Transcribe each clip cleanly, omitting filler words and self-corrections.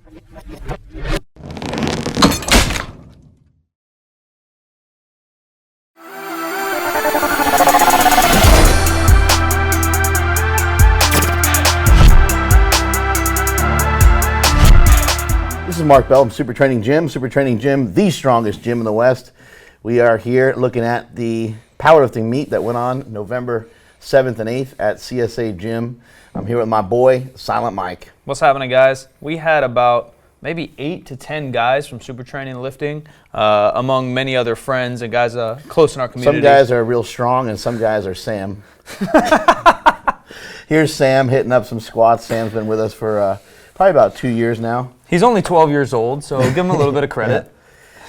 This is Mark Bell from Super Training Gym, the strongest gym in the West. We are here looking at the powerlifting meet that went on November 7th and 8th at CSA Gym. I'm here with my boy, Silent Mike. What's happening, guys? We had about maybe 8 to 10 guys from Super Training Lifting, among many other friends and guys close in our community. Some guys are real strong and some guys are Sam. Here's Sam hitting up some squats. Sam's been with us for probably about 2 years now. He's only 12 years old, so give him a little bit of credit. Yeah.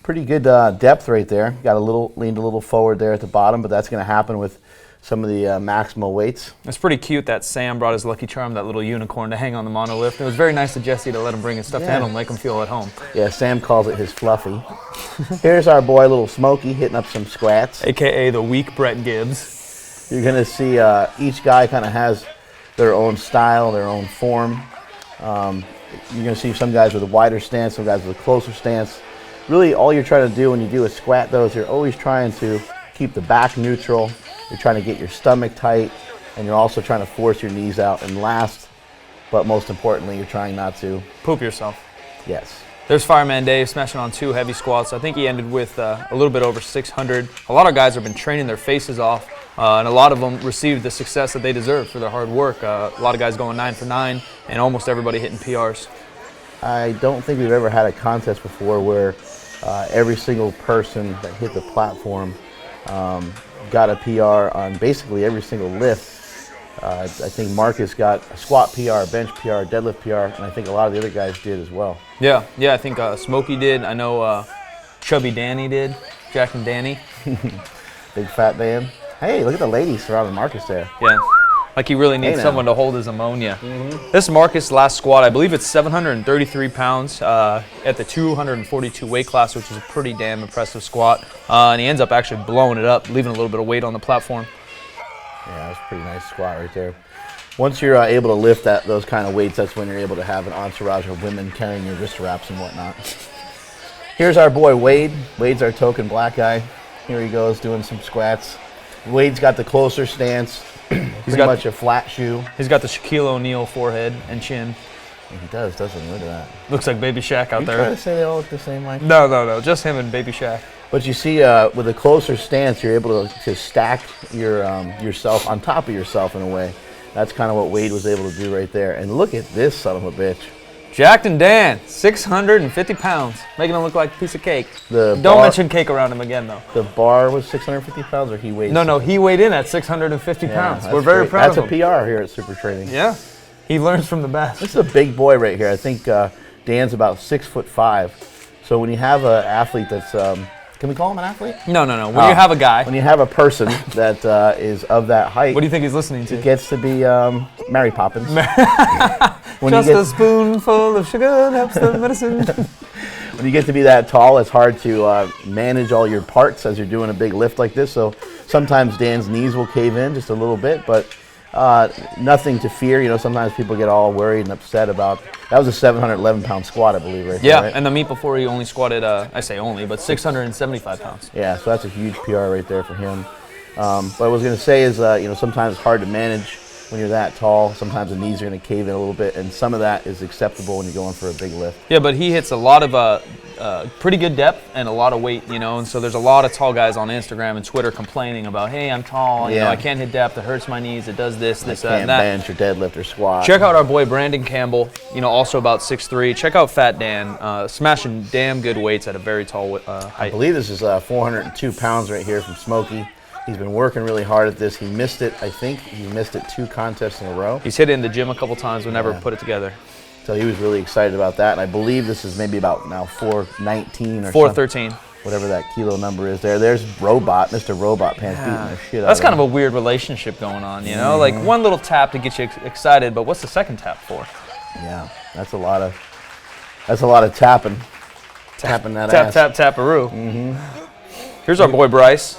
Pretty good depth right there. Got leaned a little forward there at the bottom, but that's going to happen with some of the maximal weights. It's pretty cute that Sam brought his Lucky Charm, that little unicorn, to hang on the monolift. It was very nice of Jesse to let him bring his stuffed animal and make him feel at home. Yeah, Sam calls it his Fluffy. Here's our boy, Little Smokey, hitting up some squats. AKA the weak Brett Gibbs. You're going to see each guy kind of has their own style, their own form. You're going to see some guys with a wider stance, some guys with a closer stance. Really, all you're trying to do when you do a squat, though, is you're always trying to keep the back neutral. You're trying to get your stomach tight, and you're also trying to force your knees out. And last, but most importantly, you're trying not to poop yourself. Yes. There's Fireman Dave smashing on 2 heavy squats. I think he ended with a little bit over 600. A lot of guys have been training their faces off, and a lot of them received the success that they deserve for their hard work. A lot of guys going 9 for 9, and almost everybody hitting PRs. I don't think we've ever had a contest before where every single person that hit the platform got a PR on basically every single lift. I think Marcus got a squat PR, bench PR, deadlift PR, and I think a lot of the other guys did as well. Yeah, I think Smokey did. I know Chubby Danny did, Jack and Danny. Big Fat Dan. Hey, look at the ladies surrounding Marcus there. Yeah, like he really needs someone to hold his ammonia. This is Marcus' last squat. I believe it's 733 pounds at the 242 weight class, which is a pretty damn impressive squat. And he ends up actually blowing it up, leaving a little bit of weight on the platform. Yeah, that's a pretty nice squat right there. Once you're able to lift those kind of weights, that's when you're able to have an entourage of women carrying your wrist wraps and whatnot. Here's our boy Wade. Wade's our token black guy. Here he goes doing some squats. Wade's got the closer stance. He's got much a flat shoe. He's got the Shaquille O'Neal forehead and chin. He does, doesn't he? Look at that. Looks like Baby Shaq out there. You trying to say they all look the same, Mike? No. Just him and Baby Shaq. But you see, with a closer stance, you're able to stack yourself on top of yourself in a way. That's kind of what Wade was able to do right there. And look at this son of a bitch. Jacked and Dan, 650 pounds, making him look like a piece of cake. Don't mention cake around him again, though. The bar was 650 pounds, or he weighed? No, he weighed in at 650 pounds. We're very proud of him. That's a PR here at Super Training. Yeah, he learns from the best. This is a big boy right here. I think Dan's about 6'5". So when you have an athlete that's, can we call him an athlete? No. When you have a guy. When you have a person that is of that height. What do you think he's listening to? He gets to be Mary Poppins. Just a spoonful of sugar helps the medicine. When you get to be that tall, it's hard to manage all your parts as you're doing a big lift like this. So sometimes Dan's knees will cave in just a little bit, but nothing to fear. You know, sometimes people get all worried and upset about. That was a 711-pound squat, I believe, right? Yeah, there, right? And the meet before he only squatted, I say only, but 675 pounds. Yeah, so that's a huge PR right there for him. What I was going to say is, sometimes it's hard to manage when you're that tall. Sometimes the knees are going to cave in a little bit, and some of that is acceptable when you're going for a big lift. Yeah, but he hits a lot of pretty good depth and a lot of weight, and so there's a lot of tall guys on Instagram and Twitter complaining about, hey, I'm tall, I can't hit depth, it hurts my knees, it does this, that, and that. Can't bench or deadlift or squat. Check out our boy Brandon Campbell, also about 6'3". Check out Fat Dan, smashing damn good weights at a very tall height. I believe this is 402 pounds right here from Smokey. He's been working really hard at this. He missed it, I think. He missed it 2 contests in a row. He's hit it in the gym a couple times, but never put it together. So he was really excited about that. And I believe this is maybe about now 419 or 413. Whatever that kilo number is there. There's Robot, Mr. Robot Pants beating the shit out That's of kind of a weird relationship going on, Like one little tap to get you excited, but what's the second tap for? Yeah, that's a lot of tapping. Tapping that ass. Tap, tap, taparoo. Here's our boy Bryce.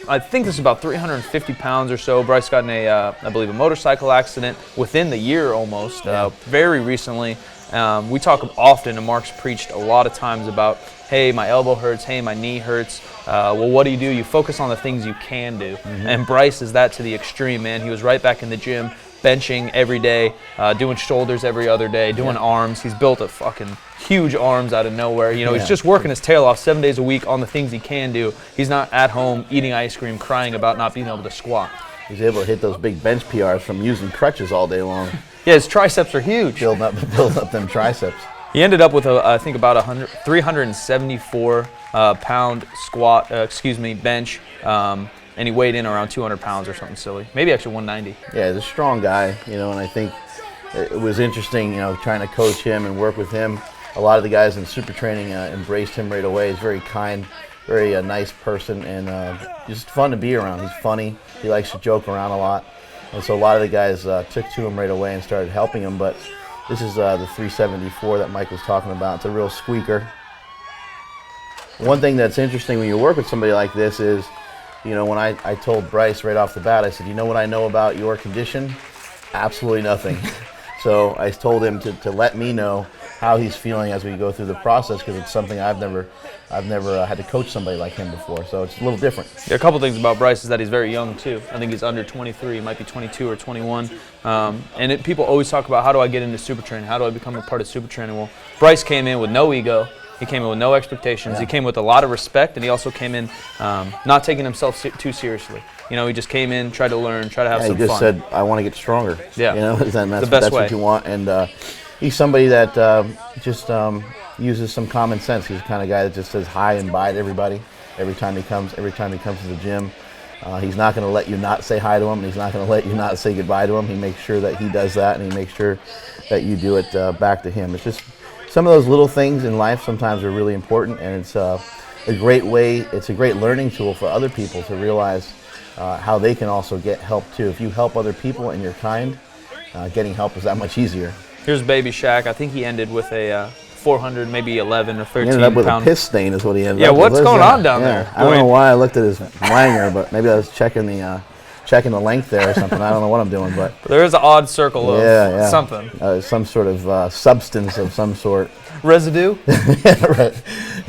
I think this is about 350 pounds or so. Bryce got in I believe, a motorcycle accident within the year almost, very recently. We talk often, and Mark's preached a lot of times about, hey, my elbow hurts, hey, my knee hurts. Well, what do? You focus on the things you can do. And Bryce is that to the extreme, man. He was right back in the gym, benching every day, doing shoulders every other day, doing arms. He's built a fucking huge arms out of nowhere. You know, he's just working his tail off 7 days a week on the things he can do. He's not at home eating ice cream, crying about not being able to squat. He's able to hit those big bench PRs from using crutches all day long. Yeah, his triceps are huge. Building up them triceps. He ended up with, I think, about 374 pound squat, bench, and he weighed in around 200 pounds or something silly. Maybe actually 190. Yeah, he's a strong guy, you know, and I think it was interesting, you know, trying to coach him and work with him. A lot of the guys in super training embraced him right away. He's very kind, very nice person, and just fun to be around. He's funny. He likes to joke around a lot. And so a lot of the guys took to him right away and started helping him. But this is the 374 that Mike was talking about. It's a real squeaker. One thing that's interesting when you work with somebody like this is, you know, when I told Bryce right off the bat, I said, you know what I know about your condition? Absolutely nothing. So I told him to let me know how he's feeling as we go through the process, because it's something I've never had to coach somebody like him before, so it's a little different. Yeah, a couple things about Bryce is that he's very young too. I think he's under 23, he might be 22 or 21. And people always talk about, how do I get into super training? How do I become a part of super training? Well, Bryce came in with no ego. He came in with no expectations. Yeah. He came with a lot of respect, and he also came in not taking himself too seriously. You know, he just came in, tried to learn, tried to have some fun. He just said, I want to get stronger. Yeah, you know, that's the best way. What you want. And he's somebody that just uses some common sense. He's the kind of guy that just says hi and bye to everybody every time he comes to the gym. He's not going to let you not say hi to him. He's not going to let you not say goodbye to him. He makes sure that he does that, and he makes sure that you do it back to him. It's just some of those little things in life sometimes are really important, and it's a great way. It's a great learning tool for other people to realize how they can also get help too. If you help other people and you're kind, getting help is that much easier. Here's Baby Shaq. I think he ended with a 400, maybe 11 or 13 He ended up with pound. a piss stain is what he ended up with. Yeah, what's going on down there? I don't know why I looked at his Langer, but maybe I was checking the length there or something. I don't know what I'm doing, but there is an odd circle of something. Some sort of substance of some sort. Residue?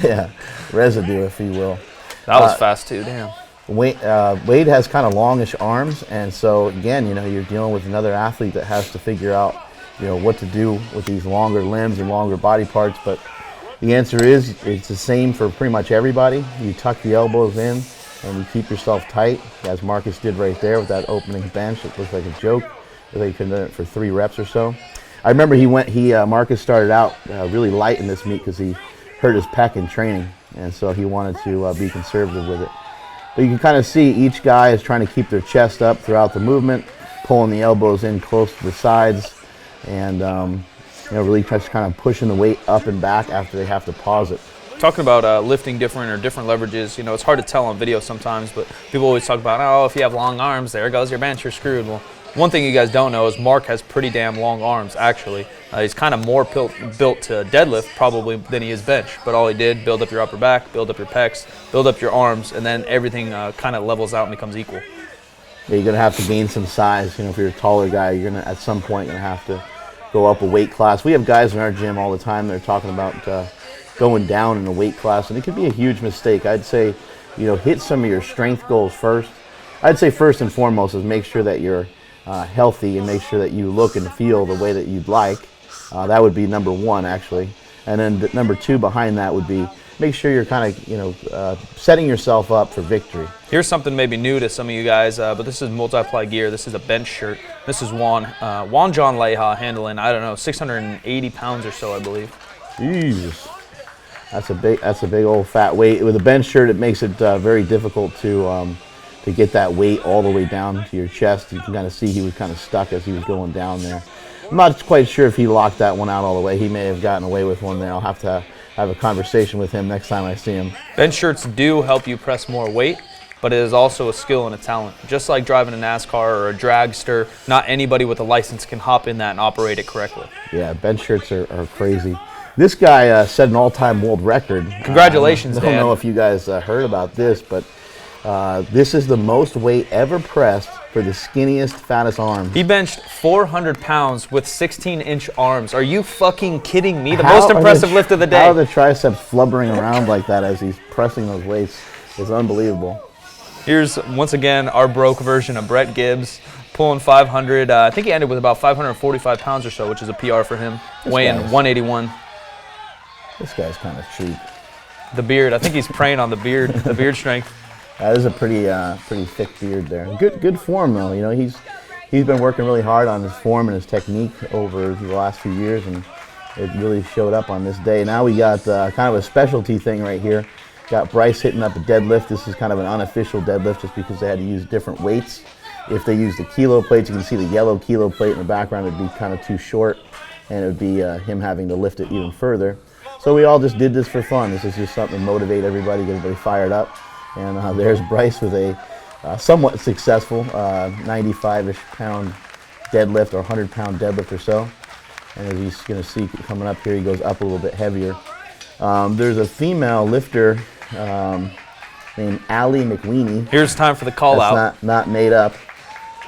Yeah, residue, if you will. That was fast too, damn. Wade has kind of longish arms, and so again, you know, you're dealing with another athlete that has to figure out, you know, what to do with these longer limbs and longer body parts. But the answer is, it's the same for pretty much everybody. You tuck the elbows in and you keep yourself tight, as Marcus did right there with that opening bench. It looked like a joke. It looked like he could have done it for 3 reps or so. I remember Marcus started out really light in this meet because he hurt his pec in training, and so he wanted to be conservative with it. But you can kind of see each guy is trying to keep their chest up throughout the movement, pulling the elbows in close to the sides, and you know, really just kind of pushing the weight up and back after they have to pause it. Talking about lifting different leverages, you know, it's hard to tell on video sometimes, but people always talk about, oh, if you have long arms, there goes your bench, you're screwed. Well, one thing you guys don't know is Mark has pretty damn long arms, actually. He's kind of more built to deadlift probably than he is bench, but all he did, build up your upper back, build up your pecs, build up your arms, and then everything kind of levels out and becomes equal. Yeah, you're going to have to gain some size. You know, if you're a taller guy, you're going to, at some point, going to have to go up a weight class. We have guys in our gym all the time that are talking about going down in a weight class, and it could be a huge mistake. I'd say, you know, hit some of your strength goals first. I'd say first and foremost is make sure that you're healthy and make sure that you look and feel the way that you'd like. That would be number 1, actually. And then number 2 behind that would be make sure you're kind of, you know, setting yourself up for victory. Here's something maybe new to some of you guys, but this is multiply gear. This is a bench shirt. This is Juan John Leja handling, I don't know, 680 pounds or so, I believe. Jesus. That's a big old fat weight. With a bench shirt, it makes it very difficult to get that weight all the way down to your chest. You can kind of see he was kind of stuck as he was going down there. I'm not quite sure if he locked that one out all the way. He may have gotten away with one there. I'll have to have a conversation with him next time I see him. Bench shirts do help you press more weight, but it is also a skill and a talent. Just like driving a NASCAR or a dragster, not anybody with a license can hop in that and operate it correctly. Yeah, bench shirts are crazy. This guy set an all-time world record. Congratulations, I Dan. don't know if you guys heard about this, but This is the most weight ever pressed for the skinniest, fattest arms. He benched 400 pounds with 16-inch arms. Are you fucking kidding me? The most impressive lift of the day. How are the triceps flubbering around like that as he's pressing those weights? It's unbelievable. Here's, once again, our broke version of Brett Gibbs, pulling 500. I think he ended with about 545 pounds or so, which is a PR for him, weighing 181. This guy's kind of cheap. The beard, I think he's preying on the beard strength. That is a pretty thick beard there. Good form though. You know, he's been working really hard on his form and his technique over the last few years, and it really showed up on this day. Now we got kind of a specialty thing right here. Got Bryce hitting up a deadlift. This is kind of an unofficial deadlift just because they had to use different weights. If they used the kilo plates, you can see the yellow kilo plate in the background. It'd be kind of too short, and it would be him having to lift it even further. So we all just did this for fun. This is just something to motivate everybody, get everybody fired up. And there's Bryce with a somewhat successful 95-ish pound deadlift or 100-pound deadlift or so. And as he's going to see coming up here, he goes up a little bit heavier. There's a female lifter named Allie McWeeny. Here's time for the call out. That's not made up.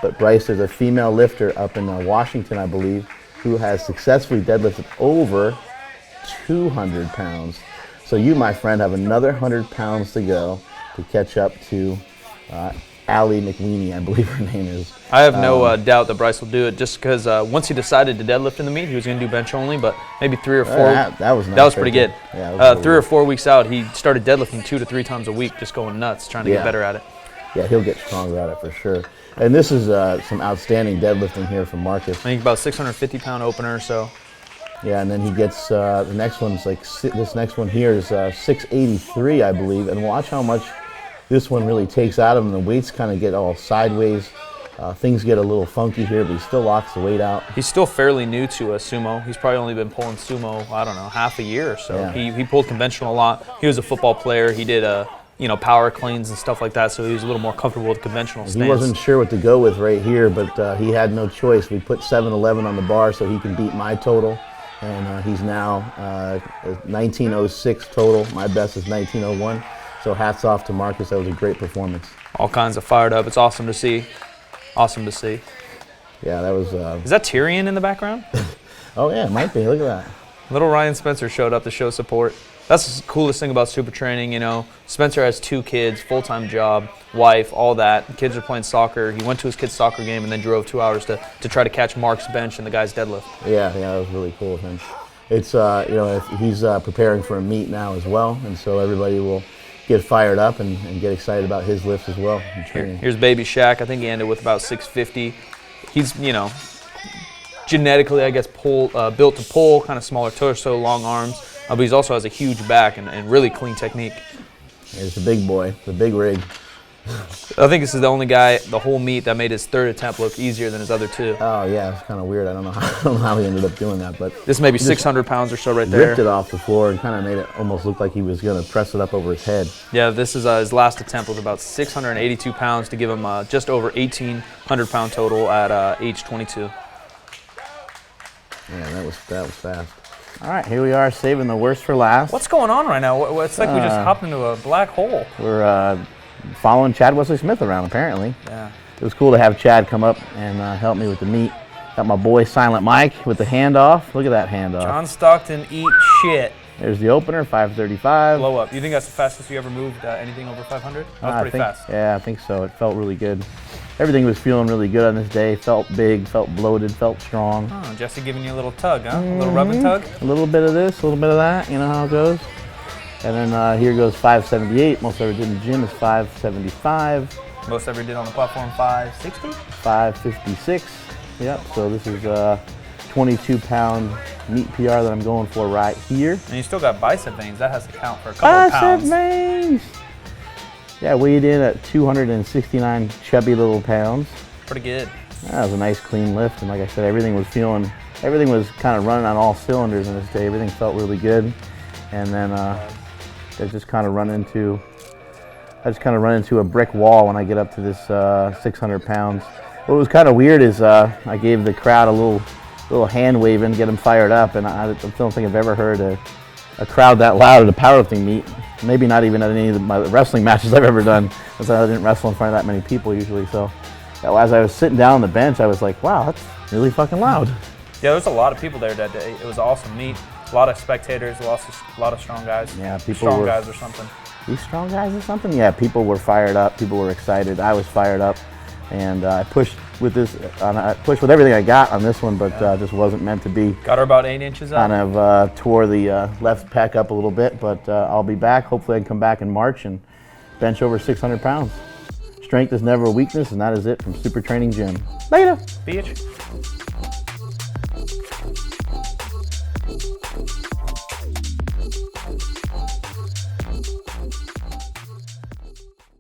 But Bryce, there's a female lifter up in Washington, I believe, who has successfully deadlifted over 200 pounds. So you, my friend, have another 100 pounds to go to catch up to Allie McWeeny, I believe her name is. I have no doubt that Bryce will do it, just because once he decided to deadlift in the meet, he was going to do bench only, but maybe 3 or 4. That was nice. That was pretty good. Yeah, 3 or 4 weeks out, he started deadlifting 2 to 3 times a week, just going nuts, trying to get better at it. Yeah, he'll get stronger at it for sure. And this is some outstanding deadlifting here from Marcus. I think about 650-pound opener or so. Yeah, and then he gets the next one's like this next one here is 683, I believe. And watch how much this one really takes out of him. The weights kind of get all sideways. Things get a little funky here, but he still locks the weight out. He's still fairly new to sumo. He's probably only been pulling sumo, I don't know, half a year or so. Yeah. He pulled conventional a lot. He was a football player. He did power cleans and stuff like that, so he was a little more comfortable with conventional stance. He wasn't sure what to go with right here, but he had no choice. We put 711 on the bar so he can beat my total. And he's now 1906 total. My best is 1901. So hats off to Marcus. That was a great performance. All kinds of fired up. It's awesome to see. Awesome to see. Yeah, that was... Is that Tyrion in the background? Oh, yeah, it might be. Look at that. Little Ryan Spencer showed up to show support. That's the coolest thing about super training, you know. Spencer has 2 kids, full-time job, wife, all that. Kids are playing soccer. He went to his kid's soccer game and then drove 2 hours to try to catch Mark's bench and the guy's deadlift. Yeah, that was really cool of him. It's, he's preparing for a meet now as well, and so everybody will get fired up and get excited about his lifts as well. Here's baby Shaq. I think he ended with about 650. He's, genetically, I guess, built to pull, kind of smaller torso, long arms. But he also has a huge back and really clean technique. He's the big boy, the big rig. I think this is the only guy the whole meet that made his 3rd attempt look easier than his other 2. Oh yeah, it's kind of weird. I don't know how he ended up doing that, but this may be 600 pounds or so right there. Ripped it off the floor and kind of made it almost look like he was going to press it up over his head. Yeah, this is his last attempt with about 682 pounds to give him just over 1,800 pound total at age 22. Yeah, that was fast. All right, here we are, saving the worst for last. What's going on right now? It's like we just hopped into a black hole. We're following Chad Wesley Smith around, apparently. Yeah. It was cool to have Chad come up and help me with the meet. Got my boy Silent Mike with the handoff. Look at that handoff. John Stockton, eat shit. There's the opener, 535. Blow up. You think that's the fastest you ever moved anything over 500? That was pretty fast. Yeah, I think so. It felt really good. Everything was feeling really good on this day. Felt big, felt bloated, felt strong. Oh, Jesse giving you a little tug, huh? A little rub and tug? A little bit of this, a little bit of that. You know how it goes. And then here goes 578. Most I ever did in the gym is 575. Most ever did on the platform, 560? 556. Yep, so this is 22-pound meat PR that I'm going for right here. And you still got bicep veins. That has to count for a couple of pounds. Bicep veins! Yeah, weighed in at 269 chubby little pounds. Pretty good. That was a nice clean lift, and like I said, everything was kind of running on all cylinders in this day. Everything felt really good. And then I just kind of run into a brick wall when I get up to this 600 pounds. What was kind of weird is I gave the crowd a little hand waving, get them fired up, and I don't think I've ever heard a crowd that loud at a powerlifting meet. Maybe not even at any of my wrestling matches I've ever done, because I didn't wrestle in front of that many people usually. So as I was sitting down on the bench, I was like, wow, that's really fucking loud. Yeah, there was a lot of people there that day. It was awesome. Neat. A lot of spectators, a lot of strong guys. Yeah, people strong guys or something. These strong guys or something? Yeah, people were fired up. People were excited. I was fired up. And I pushed with this. I pushed with everything I got on this one, but just wasn't meant to be. Got her about 8 inches up. Kind of tore the left pec up a little bit, but I'll be back. Hopefully I can come back in March and bench over 600 pounds. Strength is never a weakness, and that is it from Super Training Gym. Later. Bitch.